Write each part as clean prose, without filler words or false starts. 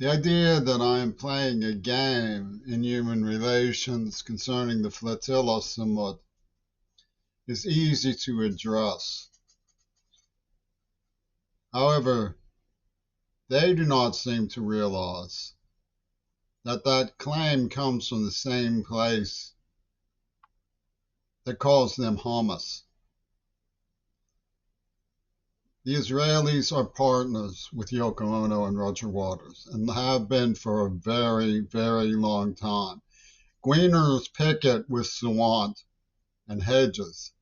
The idea that I am playing a game in human relations concerning the flotilla somewhat is easy to address. However, they do not seem to realize that that claim comes from the same place that calls them Hamas. The Israelis are partners with Yoko Ono and Roger Waters and have been for a very, very long time. Greener's picket with Sawant and Hedges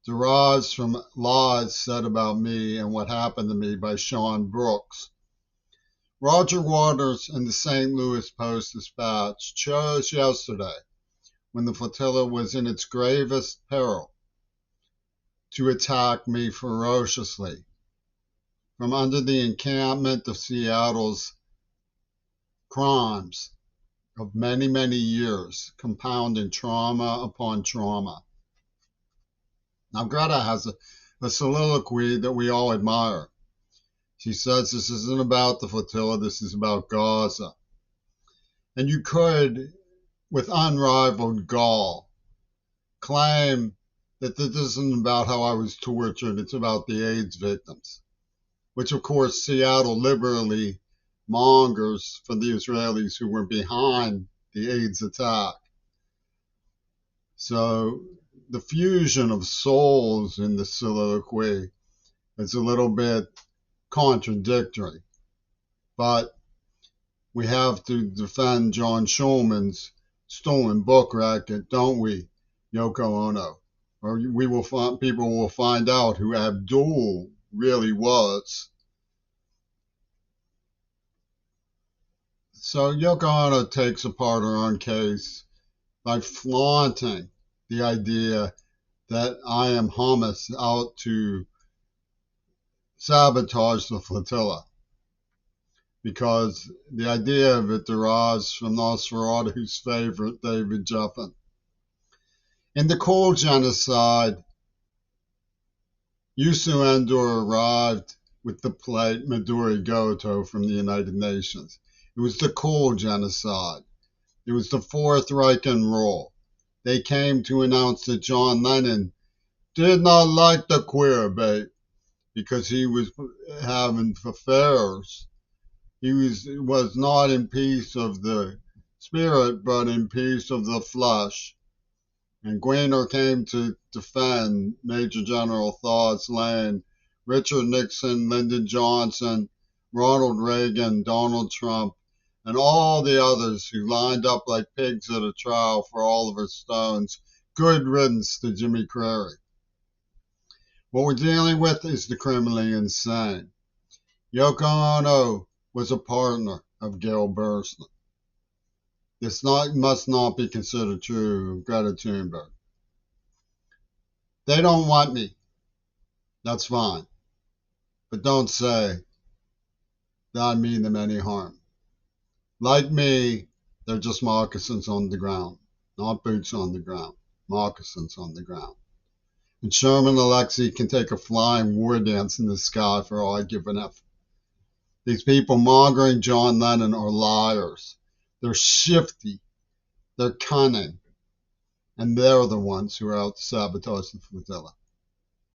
derives from lies said about me and what happened to me by Sean Brooks. Roger Waters and the St. Louis Post-Dispatch chose yesterday, when the flotilla was in its gravest peril, to attack me ferociously from under the encampment of Seattle's crimes of many, many years, compounding trauma upon trauma. Now, Greta has a soliloquy that we all admire. She says this isn't about the flotilla, this is about Gaza. And you could, with unrivaled gall, claim that this isn't about how I was tortured, it's about the AIDS victims, which of course Seattle liberally mongers for the Israelis who were behind the AIDS attack. So the fusion of souls in the soliloquy is a little bit contradictory, but we have to defend John Schulman's stolen book racket, don't we, Yoko Ono? Or we will find, people will find out who Abdul really was. So Yoko Ono takes apart her own case by flaunting the idea that I am Hamas out to sabotage the flotilla, because the idea of it derives from Nosferatu's favorite, David Geffen. In the coal genocide, Yusu Endor arrived with the plate Midori Goto from the United Nations. It was the coal genocide. It was the Fourth Reich rule. They came to announce that John Lennon did not like the queer bait because he was having affairs. He was not in peace of the spirit, but in peace of the flesh. And Greener came to defend Major General Thaw's Lane, Richard Nixon, Lyndon Johnson, Ronald Reagan, Donald Trump, and all the others who lined up like pigs at a trial for Oliver Stone's good riddance to Jimmy Carrey. What we're dealing with is the criminally insane. Yoko Ono was a partner of Gail Burslem. This must not be considered true of Greta Thunberg. They don't want me. That's fine. But don't say that I mean them any harm. Like me, they're just moccasins on the ground. Not boots on the ground. Moccasins on the ground. And Sherman Alexie can take a flying war dance in the sky for all I give an F. These people mongering John Lennon are liars. They're shifty. They're cunning. And they're the ones who are out to sabotage the flotilla.